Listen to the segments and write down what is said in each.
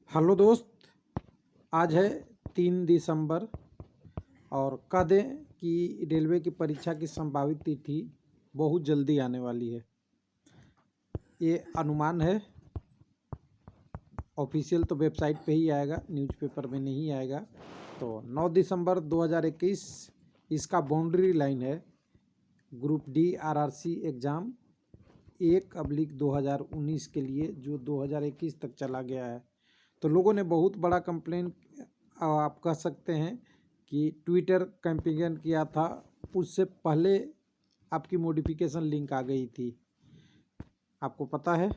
Hello दोस्त, आज है 3 दिसंबर और कह दें कि रेलवे की परीक्षा की संभावित तिथि बहुत जल्दी आने वाली है। ये अनुमान है, ऑफिशियल तो वेबसाइट पे ही आएगा, न्यूज़पेपर में नहीं आएगा। तो 9 दिसंबर 2021 इसका बाउंड्री लाइन है। ग्रुप डी आरआरसी एग्ज़ाम 1/2019 के लिए जो 2021 तक चला गया है। तो लोगों ने बहुत बड़ा कंप्लेन, आप कह सकते हैं कि ट्विटर कैंपेन किया था, उससे पहले आपकी मॉडिफिकेशन लिंक आ गई थी, आपको पता है।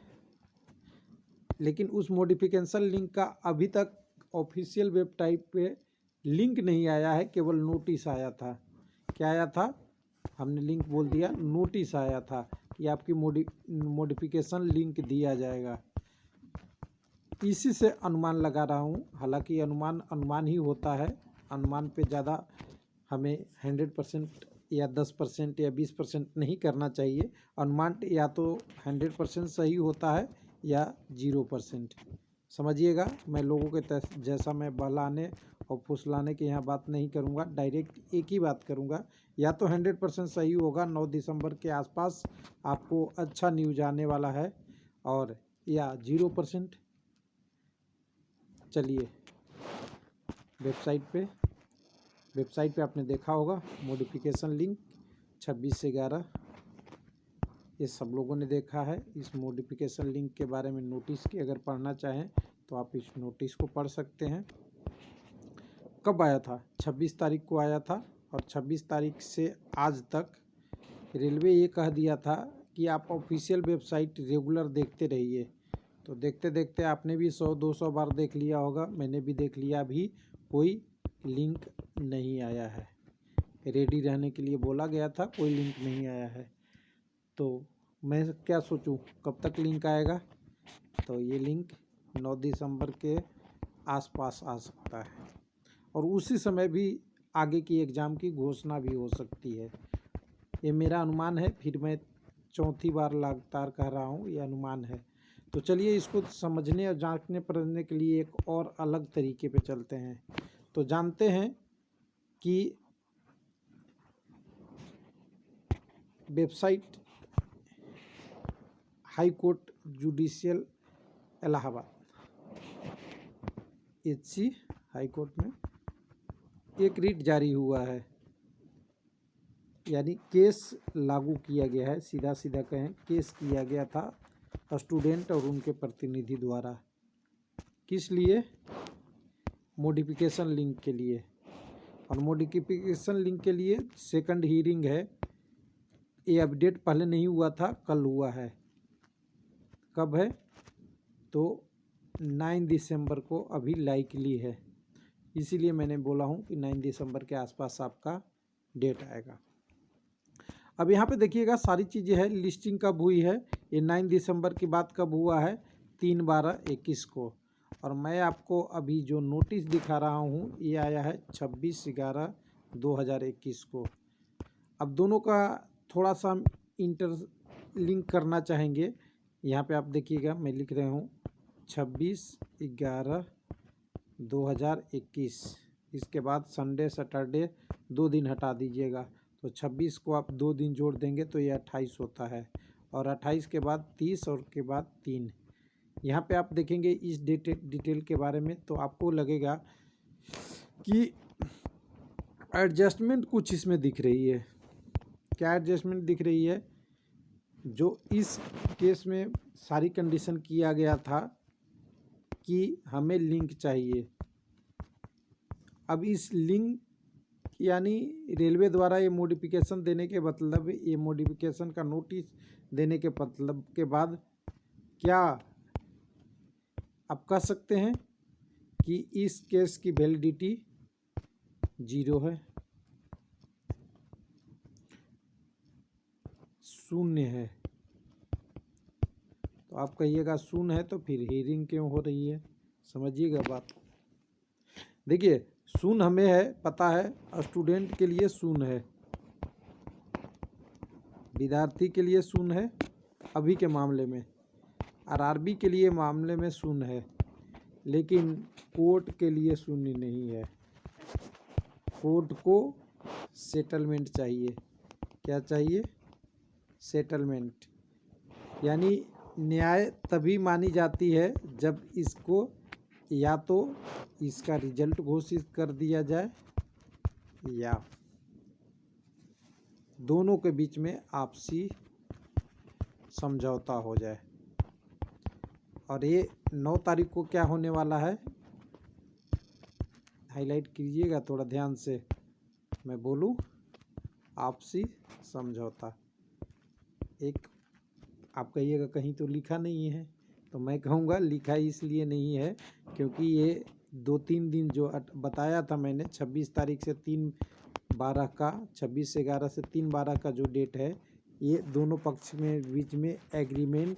लेकिन उस मॉडिफिकेशन लिंक का अभी तक ऑफिशियल वेबसाइट पे लिंक नहीं आया है, केवल नोटिस आया था। क्या आया था? हमने लिंक बोल दिया, नोटिस आया था कि आपकी मॉडिफिकेशन लिंक दिया जाएगा। इसी से अनुमान लगा रहा हूँ, हालांकि अनुमान ही होता है। अनुमान पे ज़्यादा हमें 100% या 10% या 20% नहीं करना चाहिए। अनुमान या तो 100% सही होता है या 0%। समझिएगा, मैं लोगों के जैसा मैं बहलाने और फुसलाने की यहाँ बात नहीं करूँगा, डायरेक्ट एक ही बात करूँगा। या तो 100% सही होगा, 9 दिसंबर के आसपास आपको अच्छा न्यूज आने वाला है, और या 0%। चलिए वेबसाइट पे आपने देखा होगा मॉडिफिकेशन लिंक 26/11, ये सब लोगों ने देखा है। इस मॉडिफिकेशन लिंक के बारे में नोटिस की अगर पढ़ना चाहें तो आप इस नोटिस को पढ़ सकते हैं। कब आया था? 26 तारीख को आया था, और 26 तारीख से आज तक रेलवे ये कह दिया था कि आप ऑफिशियल वेबसाइट रेगुलर देखते रहिए। तो देखते देखते आपने भी 100-200 बार देख लिया होगा, मैंने भी देख लिया, अभी कोई लिंक नहीं आया है। रेडी रहने के लिए बोला गया था, कोई लिंक नहीं आया है। तो मैं क्या सोचूं कब तक लिंक आएगा? तो ये लिंक 9 दिसंबर के आसपास आ सकता है, और उसी समय भी आगे की एग्ज़ाम की घोषणा भी हो सकती है। ये मेरा अनुमान है, फिर मैं चौथी बार लगातार कह रहा हूँ ये अनुमान है। तो चलिए इसको समझने और जांचने परखने के लिए एक और अलग तरीके पे चलते हैं। तो जानते हैं कि website high court judicial Allahabad HC high court में एक रिट जारी हुआ है, यानी केस लागू किया गया है। सीधा सीधा कहें, केस किया गया था स्टूडेंट और उनके प्रतिनिधि द्वारा। किस लिए? मॉडिफिकेशन लिंक के लिए। और मॉडिफिकेशन लिंक के लिए सेकंड हीयरिंग है। ये अपडेट पहले नहीं हुआ था, कल हुआ है। कब है? तो 9 दिसंबर को अभी लाइकली है, इसीलिए मैंने बोला हूँ कि 9 दिसंबर के आसपास आपका डेट आएगा। अब यहाँ पे देखिएगा सारी चीज़ें हैं, लिस्टिंग कब हुई है, ये 9 दिसंबर की बात कब हुआ है, 3/12/21 को। और मैं आपको अभी जो नोटिस दिखा रहा हूँ ये आया है 26/11/2021 को। अब दोनों का थोड़ा सा हम इंटरलिंक करना चाहेंगे। यहाँ पे आप देखिएगा, मैं लिख रहा हूँ 26/11/2021। इसके बाद संडे सैटरडे 2 दिन हटा दीजिएगा, तो 26 को आप 2 दिन जोड़ देंगे तो ये 28 होता है, और 28 के बाद 30 और के बाद 3। यहाँ पे आप देखेंगे इस डिटेल के बारे में, तो आपको लगेगा कि एडजस्टमेंट कुछ इसमें दिख रही है। क्या एडजस्टमेंट दिख रही है? जो इस केस में सारी कंडीशन किया गया था कि हमें लिंक चाहिए। अब इस लिंक यानी रेलवे द्वारा ये मॉडिफिकेशन देने के मतलब, ये मॉडिफिकेशन का नोटिस देने के मतलब के बाद क्या आप कह सकते हैं कि इस केस की वैलिडिटी 0 है, शून्य है। तो आप कहिएगा शून्य है तो फिर हियरिंग क्यों हो रही है? समझिएगा बात। देखिए, शून्य हमें है पता है, स्टूडेंट के लिए शून्य है, विद्यार्थी के लिए शून्य है अभी के मामले में, आरआरबी के लिए मामले में शून्य है। लेकिन कोर्ट के लिए शून्य नहीं है। कोर्ट को सेटलमेंट चाहिए। क्या चाहिए? सेटलमेंट। यानी न्याय तभी मानी जाती है जब इसको या तो इसका रिजल्ट घोषित कर दिया जाए या दोनों के बीच में आपसी समझौता हो जाए। और ये 9 तारीख को क्या होने वाला है, हाईलाइट कीजिएगा थोड़ा ध्यान से, मैं बोलूं, आपसी समझौता। एक आप कहिएगा कहीं तो लिखा नहीं है, तो मैं कहूँगा लिखा इसलिए नहीं है क्योंकि ये 2-3 दिन जो बताया था मैंने, 26 तारीख से 3/12 का, 26/11 से 3/12 का जो डेट है, ये दोनों पक्ष में बीच में एग्रीमेंट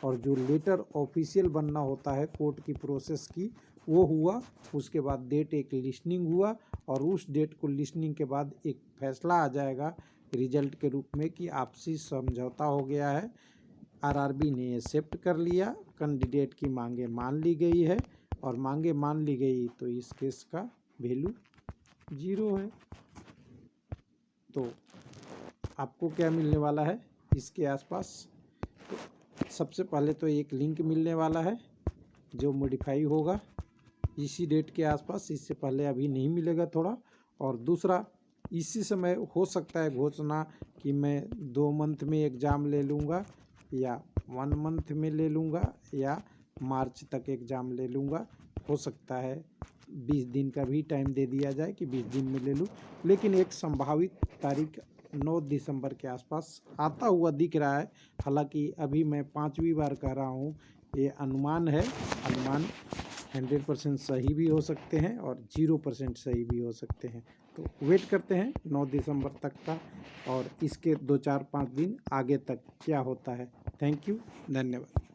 और जो लेटर ऑफिशियल बनना होता है कोर्ट की प्रोसेस की, वो हुआ। उसके बाद डेट एक लिस्निंग हुआ और उस डेट को लिस्निंग के बाद एक फैसला आ जाएगा रिजल्ट के रूप में कि आपसी समझौता हो गया है। आरआरबी ने एक्सेप्ट कर लिया, कैंडिडेट की मांगे मान ली गई है और मांगे मान ली गई तो इस केस का वैल्यू 0 है। तो आपको क्या मिलने वाला है इसके आसपास? तो सबसे पहले तो एक लिंक मिलने वाला है जो मॉडिफाई होगा इसी डेट के आसपास, इससे पहले अभी नहीं मिलेगा थोड़ा। और दूसरा, इसी समय हो सकता है घोषणा कि मैं 2 मंथ में एग्ज़ाम ले लूँगा या 1 मंथ में ले लूँगा या मार्च तक एग्ज़ाम ले लूँगा। हो सकता है 20 दिन का भी टाइम दे दिया जाए कि 20 दिन में ले लूँ, लेकिन एक संभावित तारीख 9 दिसंबर के आसपास आता हुआ दिख रहा है। हालांकि अभी मैं 5वीं बार कह रहा हूँ, ये अनुमान है। अनुमान 100% सही भी हो सकते हैं और 0% सही भी हो सकते हैं। तो वेट करते हैं 9 दिसंबर तक का और इसके 2-4-5 दिन आगे तक क्या होता है। थैंक यू, धन्यवाद।